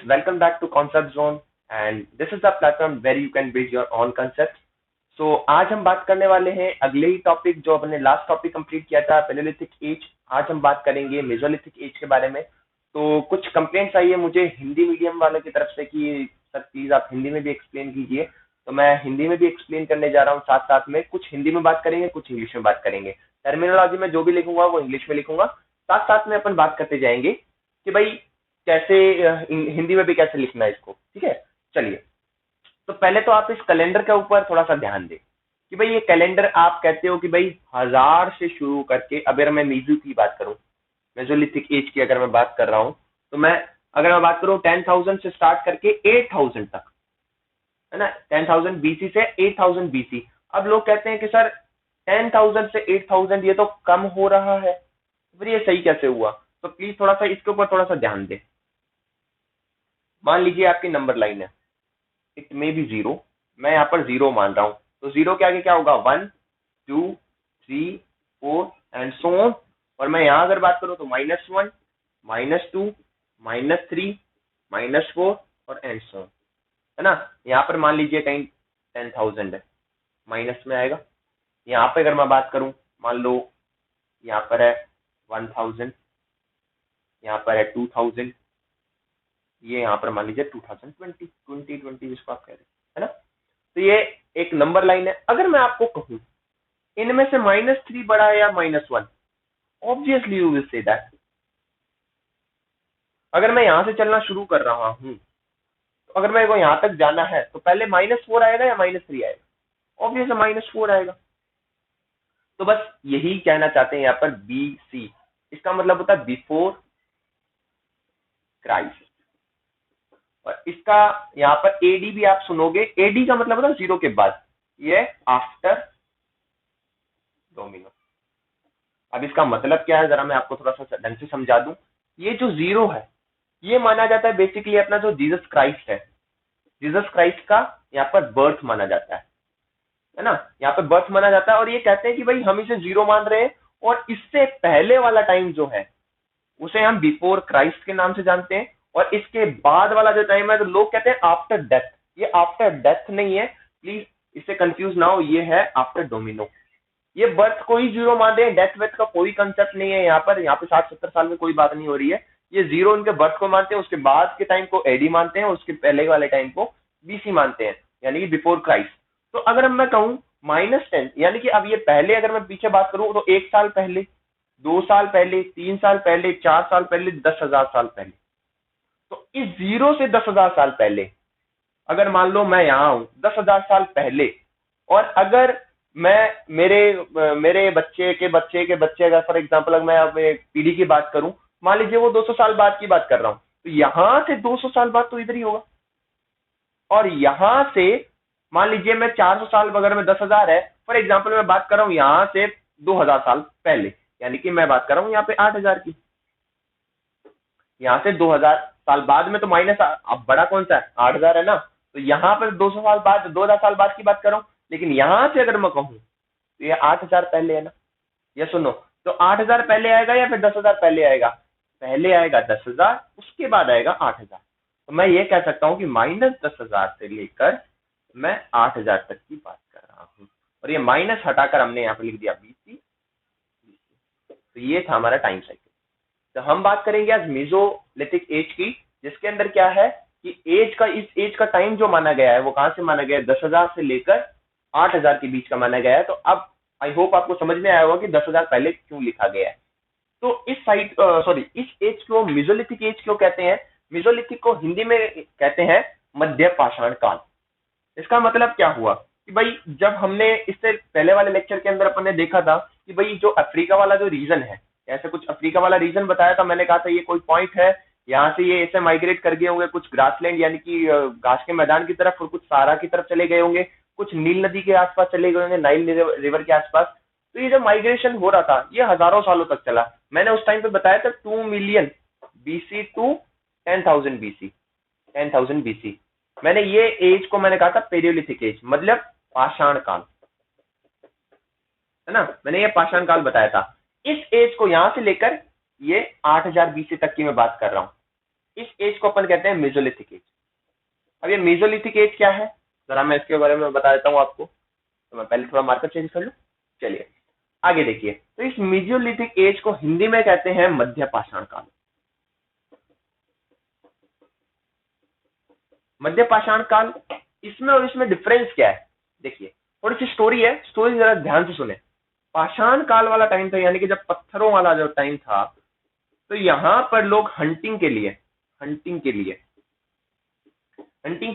welcome back to Concept Zone, and this is the platform where you can build your own concepts. So आज हम बात करने वाले हैं अगले ही टॉपिक जो अपने लास्ट टॉपिक कंप्लीट किया था, पैलेलिथिक एज। आज हम बात करेंगे मेसोलिथिक एज के बारे में। तो कुछ कंप्लेंट्स आई है मुझे हिंदी मीडियम वालों की तरफ से कि सर प्लीज आप हिंदी में भी एक्सप्लेन कीजिए। तो मैं हिंदी में भी एक्सप्लेन करने जा रहा हूँ, साथ साथ में कुछ हिंदी में बात करेंगे, कुछ इंग्लिश में बात करेंगे। टर्मिनोलॉजी में जो भी लिखूंगा वो इंग्लिश में लिखूंगा, साथ साथ में अपन बात करते जाएंगे कि भाई कैसे हिंदी में भी कैसे लिखना है इसको। ठीक है, चलिए। तो पहले तो आप इस कैलेंडर के ऊपर थोड़ा सा ध्यान दें कि भाई ये कैलेंडर आप कहते हो कि भाई 1000 से शुरू करके, अगर मैं मीजू की बात करूं, मेसोलिथिक एज की अगर मैं बात कर रहा हूं, तो अगर मैं बात करूं 10,000 से स्टार्ट करके 8,000 तक, है ना, 10,000 बीसी से 8,000 बीसी। अब लोग कहते हैं कि सर 10,000 से 8,000 ये तो कम हो रहा है, फिर ये सही कैसे हुआ? तो प्लीज थोड़ा सा इसके ऊपर थोड़ा सा ध्यान दें। मान लीजिए आपकी नंबर लाइन है, इट मे बी जीरो, मैं यहाँ पर जीरो मान रहा हूं, तो जीरो के आगे क्या होगा? 1 2 3 4 एंड सो ऑन। और मैं यहाँ अगर बात करूं तो -1 -2 -3 -4 और एंड सो ऑन, है ना। यहाँ पर मान लीजिए कहीं 10,000 है, माइनस में आएगा। यहाँ पे अगर मैं बात करूं, मान लो यहाँ पर है 1,000, यहाँ पर है 2,000, ये यहाँ पर मान लीजिए 2020 जिसको आप कह रहे हैं, है ना। तो ये एक नंबर लाइन है। अगर मैं आपको कहूं इनमें से -3 बड़ा है या -1, obviously you will say that. अगर मैं यहां से चलना शुरू कर रहा हूं, तो अगर मेरे को यहां तक जाना है तो पहले -4 आएगा या -3 आएगा? ऑब्वियस -4 आएगा। तो बस यही कहना चाहते हैं यहाँ पर BC, इसका मतलब होता है बिफोर क्राइस्ट। और इसका यहाँ पर AD भी आप सुनोगे, AD का मतलब होता है जीरो के बाद, ये आफ्टर डोमिनो। अब इसका मतलब क्या है, जरा मैं आपको थोड़ा सा ढंग से समझा दूं। ये जो जीरो है ये माना जाता है बेसिकली अपना जो जीसस क्राइस्ट है, जीसस क्राइस्ट का यहाँ पर बर्थ माना जाता है ना, यहाँ पे बर्थ माना जाता है। और ये कहते हैं कि भाई हम इसे जीरो मान रहे हैं, और इससे पहले वाला टाइम जो है उसे हम बिफोर क्राइस्ट के नाम से जानते हैं, और इसके बाद वाला जो टाइम है तो लोग कहते हैं आफ्टर डेथ। ये आफ्टर डेथ नहीं है, प्लीज इससे कंफ्यूज ना हो, ये है आफ्टर डोमिनो। ये बर्थ को ही जीरो मान रहे हैं, डेथ वेथ का कोई कंसेप्ट नहीं है यहाँ पर। यहाँ पे 60-70 साल में कोई बात नहीं हो रही है। ये जीरो इनके बर्थ को मानते हैं, उसके बाद के टाइम को एडी मानते हैं, उसके पहले वाले टाइम को बीसी मानते हैं, यानी कि बिफोर क्राइस्ट। तो अगर मैं कहूं -10, यानी कि अब ये पहले अगर मैं पीछे बात करूं तो 1 साल पहले, 2 साल पहले, 3 साल पहले, 4 साल पहले, 10,000 साल पहले। तो इस जीरो से 10,000 साल पहले अगर मान लो मैं यहाँ हूं 10,000 साल पहले, और अगर मैं मेरे बच्चे के बच्चे के बच्चे, अगर फॉर एग्जाम्पल अगर मैं अपने पीढ़ी की बात करूं, मान लीजिए वो 200 साल बाद की बात कर रहा हूं, तो यहां से 200 साल बाद तो इधर ही होगा। और यहां से मान लीजिए मैं 400 साल, अगर मैं 10,000 है फॉर एग्जाम्पल मैं बात कर रहा हूं यहां से 2,000 साल पहले, यानी कि मैं बात कर रहा हूं यहाँ पे 8,000 की। यहाँ से 2,000 साल बाद में तो माइनस, अब बड़ा कौन सा है? 8,000 है ना। तो यहाँ पर 200 साल बाद, 2,000 साल बाद की बात कर रहा हूँ, लेकिन यहां से अगर मैं कहूँ तो ये 8,000 पहले है ना। ये सुनो, तो 8,000 पहले आएगा या फिर 10,000 पहले आएगा? पहले आएगा 10,000, उसके बाद आएगा 8,000। तो मैं ये कह सकता हूँ कि -10,000 से लेकर मैं 8,000 तक की बात कर रहा हूँ, और ये माइनस हटाकर हमने यहाँ पे लिख दिया BC। तो ये था हमारा टाइम साइकिल। तो हम बात करेंगे आज मेसोलिथिक एज की, जिसके अंदर क्या है कि इस एज का टाइम जो माना गया है वो कहां से माना गया है? 10,000 से लेकर 8,000 के बीच का माना गया है। तो अब आई होप आपको समझ में आया होगा कि 10,000 पहले क्यों लिखा गया है। तो इस एज को मेसोलिथिक एज क्यों कहते हैं? मेसोलिथिक को हिंदी में कहते हैं मध्य पाषाण काल। इसका मतलब क्या हुआ कि भाई जब हमने इससे पहले वाले लेक्चर के अंदर अपन ने देखा था कि भाई जो अफ्रीका वाला जो रीजन है, ऐसे कुछ अफ्रीका वाला रीजन बताया था, मैंने कहा था ये कोई पॉइंट है, यहाँ से ये ऐसे माइग्रेट कर गए होंगे, कुछ ग्रासलैंड यानी कि घास के मैदान की तरफ, और कुछ सहारा की तरफ चले गए होंगे, कुछ नील नदी के आसपास चले गए होंगे, नाइल रिवर के आसपास। तो ये जो माइग्रेशन हो रहा था ये हजारों सालों तक चला। मैंने उस टाइम पे बताया था 2 million BC to 10,000 BC, 10,000 BC। मैंने ये एज को मैंने कहा था पेरियोलिथिक एज, मतलब पाषाण काल, है ना। मैंने ये पाषाण काल बताया था। इस एज को यहां से लेकर ये 8,000 BC तक की मैं बात कर रहा हूं। इस एज को अपन कहते हैं मेसोलिथिक एज। अब ये मेसोलिथिक एज क्या है, जरा मैं इसके बारे में बता देता हूँ आपको। तो मैं पहले थोड़ा मार्कर चेंज कर लूँ। चलिए आगे देखिए, तो इस मेसोलिथिक एज को हिंदी में कहते हैं मध्य पाषाण काल। मध्य पाषाण काल, इसमें और इसमें डिफरेंस क्या है, देखिए थोड़ी सी स्टोरी है, स्टोरी जरा ध्यान से सुने। पाषाण काल वाला टाइम था, यानी कि जब पत्थरों वाला जो टाइम था, तो यहाँ पर लोग हंटिंग के लिए हंटिंग के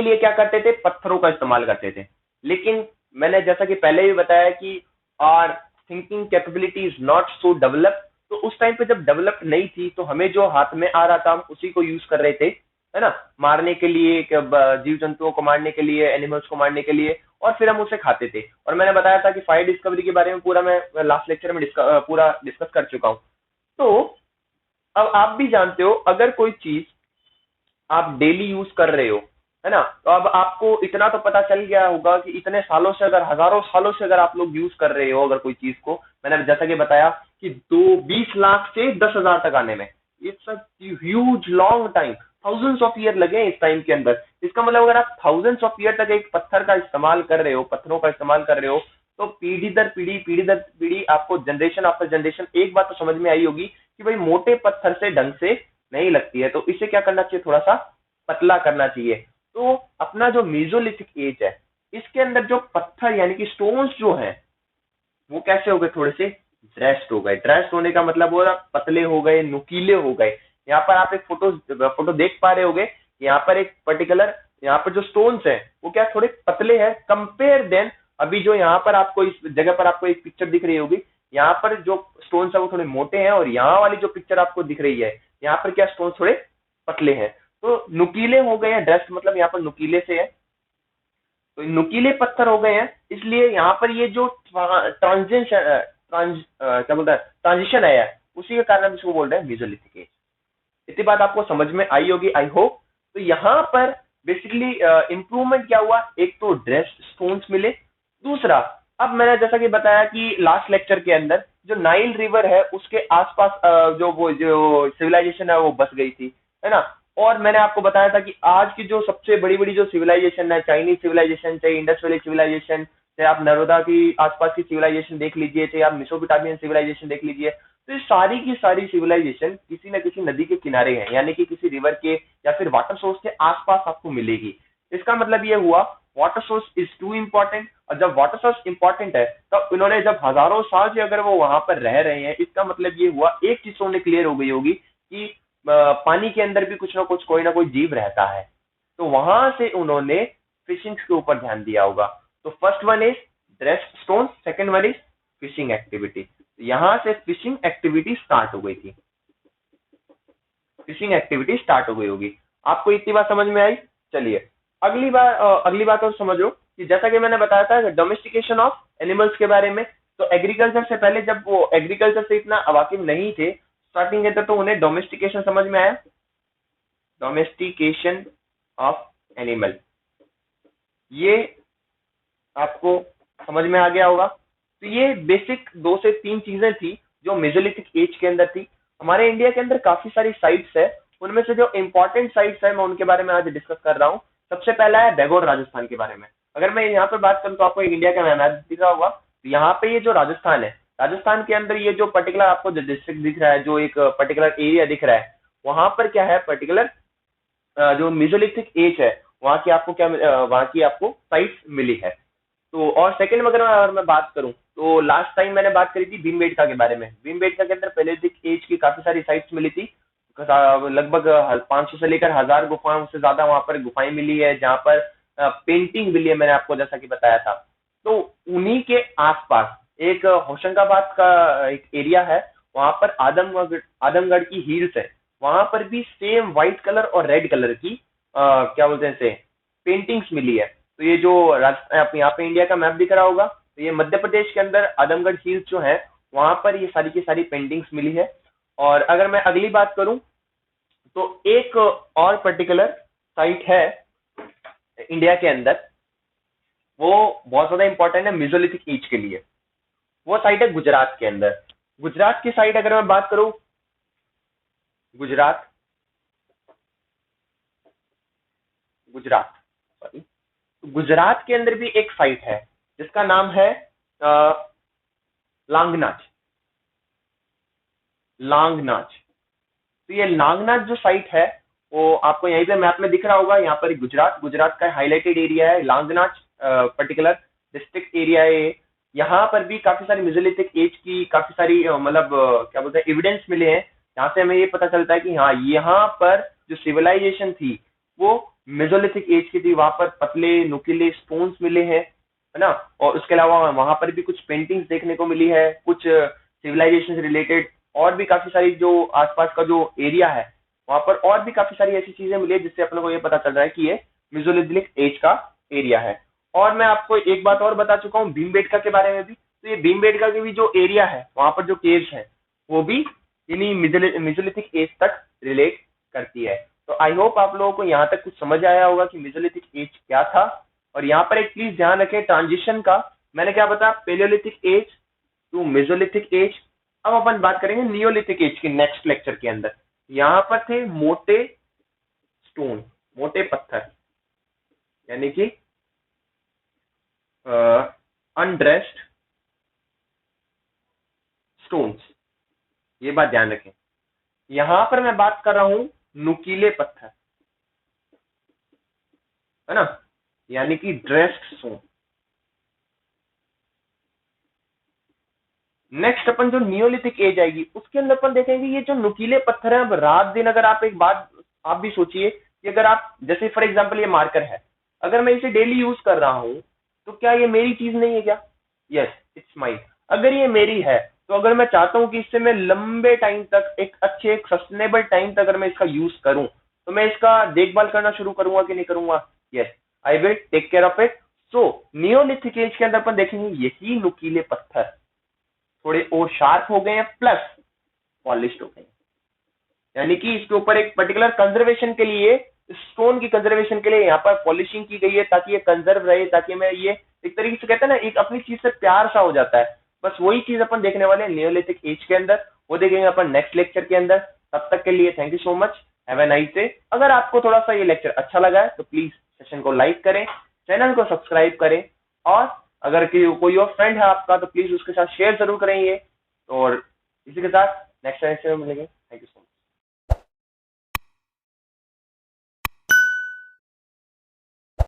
लिए क्या करते थे, पत्थरों का इस्तेमाल करते थे। लेकिन मैंने जैसा कि पहले भी बताया कि are thinking capability is not so develop, तो उस टाइम पे जब डेवलप नहीं थी तो हमें जो हाथ में आ रहा था हम उसी को यूज कर रहे थे, है ना, मारने के लिए, जीव जंतुओं को मारने के लिए, एनिमल्स को मारने के लिए, और फिर हम उसे खाते थे। और मैंने बताया था कि फायर डिस्कवरी के बारे में पूरा मैं लास्ट लेक्चर में पूरा डिस्कस कर चुका हूँ। तो अब आप भी जानते हो, अगर कोई चीज आप डेली यूज कर रहे हो, है ना, तो अब आपको इतना तो पता चल गया होगा कि इतने सालों से, अगर हजारों सालों से अगर आप लोग यूज कर रहे हो अगर कोई चीज को, मैंने जैसा कि बताया कि 20 लाख से 10,000 तक आने में, it's a huge long time, thousands of year लगे इस टाइम के अंदर। इसका मतलब अगर आप थाउजेंड्स ऑफ ईयर तक एक पत्थर का इस्तेमाल कर रहे हो, पत्थरों का इस्तेमाल कर रहे हो, तो पीढ़ी दर पीढ़ी आपको जनरेशन आफ्टर जनरेशन एक बात तो समझ में आई होगी कि भाई मोटे पत्थर से ढंग से नहीं लगती है, तो इसे क्या करना चाहिए, थोड़ा सा पतला करना चाहिए। तो अपना जो मेसोलिथिक एज है, इसके अंदर जो पत्थर यानी कि स्टोन्स जो हैं, वो कैसे हो गए, थोड़े से ड्रेस्ड हो गए। ड्रेस्ड होने का मतलब वो पतले हो गए, नुकीले हो गए। यहाँ पर आप एक फोटो देख पा रहे होगे, यहाँ पर एक पर्टिकुलर, यहाँ पर जो स्टोन्स है वो क्या थोड़े पतले हैं कंपेयर देन अभी जो यहाँ पर आपको इस जगह पर आपको एक पिक्चर दिख रही होगी, यहाँ पर जो स्टोन्स है वो थोड़े मोटे हैं, और यहाँ वाली जो पिक्चर आपको दिख रही है यहाँ पर क्या स्टोन्स थोड़े पतले हैं। तो नुकीले हो गए हैं, ड्रेस्ड मतलब यहाँ पर नुकीले से है, तो नुकीले पत्थर हो गए हैं, इसलिए यहाँ पर ये जो क्या बोलता है ट्रांजिशन आया है, उसी के कारण हम इसको बोल रहे हैं मेसोलिथिक एज। इतनी बात आपको समझ में आई होगी आई होप। तो यहाँ पर बेसिकली इंप्रूवमेंट क्या हुआ, एक तो ड्रेस्ड स्टोन्स मिले, दूसरा अब मैंने जैसा कि बताया कि लास्ट लेक्चर के अंदर जो नाइल रिवर है उसके आसपास जो सिविलाइजेशन है वो बस गई थी, है ना। और मैंने आपको बताया था कि आज की जो सबसे बड़ी बड़ी जो सिविलाइजेशन है, चाइनीज सिविलाइजेशन, चाहे इंडस वैली सिविलाइजेशन, चाहे आप नर्मदा की आसपास की सिविलाइजेशन देख लीजिए, चाहे आप मेसोपोटामियन सिविलाइजेशन देख लीजिए, तो ये सारी की सारी सिविलाइजेशन किसी न किसी नदी के किनारे है, यानी कि किसी रिवर के या फिर वाटर सोर्स के आसपास आपको मिलेगी। इसका मतलब ये हुआ water source is two important, और जब वाटर सोर्स इंपॉर्टेंट है तब इन्होंने जब हजारों साल से अगर वो वहां पर रह रहे हैं, इसका मतलब ये हुआ एक चीज उन्हें क्लियर हो गई होगी कि पानी के अंदर भी कुछ ना कुछ कोई ना कोई जीव रहता है। तो वहां से उन्होंने फिशिंग के ऊपर ध्यान दिया होगा। तो first one is dressed stone, second one is fishing activity. यहां से फिशिंग एक्टिविटी स्टार्ट हो गई थी, फिशिंग एक्टिविटी स्टार्ट हो गई होगी। आपको इतनी बात समझ में आई। चलिए अगली बात और समझो कि जैसा कि मैंने बताया था डोमेस्टिकेशन ऑफ एनिमल्स के बारे में, तो एग्रीकल्चर से पहले जब वो एग्रीकल्चर से इतना वाकिफ नहीं थे स्टार्टिंग के अंदर, तो उन्हें डोमेस्टिकेशन समझ में आया, डोमेस्टिकेशन ऑफ एनिमल, ये आपको समझ में आ गया होगा। तो ये बेसिक 2 से 3 चीजें थी जो मेसोलिथिक एज के अंदर थी। हमारे इंडिया के अंदर काफी सारी साइट्स है, उनमें से जो इंपॉर्टेंट साइट्स है मैं उनके बारे में आज डिस्कस कर रहा हूँ। सबसे पहला है बैगोर राजस्थान के बारे में। अगर मैं यहाँ पर बात करूँ तो आपको एक इंडिया का मैप दिख रहा होगा, तो यहाँ पे ये जो राजस्थान है, राजस्थान के अंदर ये जो पर्टिकुलर आपको जो डिस्ट्रिक्ट दिख रहा है, जो एक पर्टिकुलर एरिया दिख रहा है, वहां पर क्या है पर्टिकुलर जो मेसोलिथिक एज है वहां की आपको वहां की आपको साइट्स मिली है। तो और सेकंड में अगर मैं बात करूं तो लास्ट टाइम मैंने बात करी थी भीमबेटका के बारे में। भीमबेटका के अंदर पैलेolithic एज की काफी सारी साइट्स मिली थी, लगभग 500 से लेकर 1000 गुफाओं से ज्यादा वहां पर गुफाएं मिली है, जहां पर पेंटिंग मिली है, मैंने आपको जैसा कि बताया था। तो उन्हीं के आसपास एक होशंगाबाद का एक एरिया है, वहां पर आदमगढ़ की हील्स है, वहां पर भी सेम व्हाइट कलर और रेड कलर की क्या बोलते हैं इसे पेंटिंग्स मिली है। तो ये जो आप यहाँ पे इंडिया का मैप दिख रहा होगा, तो ये मध्य प्रदेश के अंदर आदमगढ़ हिल्स जो है वहां पर ये सारी की सारी पेंटिंग्स मिली है। और अगर मैं अगली बात करूं तो एक और पर्टिकुलर साइट है इंडिया के अंदर, वो बहुत ज्यादा इंपॉर्टेंट है मेसोलिथिक एज के लिए। वो साइट है गुजरात के अंदर। गुजरात की साइट अगर मैं बात करूं, गुजरात गुजरात, सॉरी, गुजरात के अंदर भी एक साइट है जिसका नाम है लांगनाच। लांगनाच, तो ये लांगनाच जो साइट है वो आपको यहीं पे मैप में दिख रहा होगा। यहाँ पर गुजरात, गुजरात का हाईलाइटेड एरिया है लांगनाच, पर्टिकुलर डिस्ट्रिक्ट एरिया है ये। यहाँ पर भी काफी सारी मेसोलिथिक एज की काफी सारी मतलब क्या बोलते हैं एविडेंस मिले हैं, जहाँ से हमें ये पता चलता है कि हाँ यहाँ पर जो सिविलाइजेशन थी वो मेसोलिथिक एज की थी। वहां पर पतले नुकीले स्टोन्स मिले हैं, है ना। और उसके अलावा वहां पर भी कुछ पेंटिंग्स देखने को मिली है, कुछ सिविलाइजेशन से रिलेटेड और भी काफी सारी जो आसपास का जो एरिया है वहां पर और भी काफी सारी ऐसी चीजें मिली है जिससे अपने को ये पता चल रहा है कि ये मेसोलिथिक एज का एरिया है। और मैं आपको एक बात और बता चुका हूँ भीमबेटका के बारे में भी। तो ये भीमबेटका के भी जो एरिया है वहां पर जो केव्स है वो भी इन्हीं मेसोलिथिक एज तक रिलेट करती है। तो आई होप आप लोगों को यहाँ तक कुछ समझ आया होगा कि मेसोलिथिक एज क्या था। और यहाँ पर एक प्लीज ध्यान रखें ट्रांजिशन का, मैंने क्या बताया, paleolithic age to mesolithic age. अब अपन बात करेंगे नियोलिथिक एज की नेक्स्ट लेक्चर के अंदर। यहाँ पर थे मोटे स्टोन, मोटे पत्थर, यानी कि अनड्रेस्ड स्टोन्स, ये बात ध्यान रखें। यहां पर मैं बात कर रहा हूं नुकीले पत्थर, है ना, यानी कि ड्रेस्ड स्टोन। नेक्स्ट अपन जो नियोलिथिक एज आएगी उसके अंदर अपन देखेंगे ये जो नुकीले पत्थर है। अब रात दिन अगर आप एक बात आप भी सोचिए कि अगर आप जैसे फॉर एग्जांपल ये मार्कर है, अगर मैं इसे डेली यूज कर रहा हूं तो क्या ये मेरी चीज नहीं है क्या? Yes, it's mine. अगर ये मेरी है तो अगर मैं चाहता हूं कि इससे मैं लंबे टाइम तक एक अच्छे एक सस्टेनेबल टाइम तक अगर मैं इसका यूज करूं तो मैं इसका देखभाल करना शुरू करूंगा कि नहीं करूंगा? Yes, I will take care of it. So neolithic age के अंदर अपन देखेंगे यही नुकीले पत्थर थोड़े और शार्प हो गए हैं प्लस पॉलिश्ड हो गए हैं, यानी कि इसके ऊपर एक पर्टिकुलर कंजर्वेशन के लिए, स्टोन की कंजर्वेशन के लिए यहाँ पर पॉलिशिंग की गई है ताकि ये कंजर्व रहे, ताकि मैं ये एक तरीके से कहते हैं ना एक अपनी चीज से प्यार सा हो जाता है। बस वही चीज अपन देखने वाले हैं नियोलिथिक एज के अंदर, वो देखेंगे अपन नेक्स्ट लेक्चर के अंदर। तब तक के लिए thank you so much, have a nice day. अगर आपको थोड़ा सा ये लेक्चर अच्छा लगा है तो प्लीज सेशन को लाइक करें, चैनल को सब्सक्राइब करें, और अगर कोई और फ्रेंड है आपका तो प्लीज उसके साथ शेयर जरूर करें ये। और इसी के साथ नेक्स्ट लेक्चर में मिलेंगे। Thank you so much.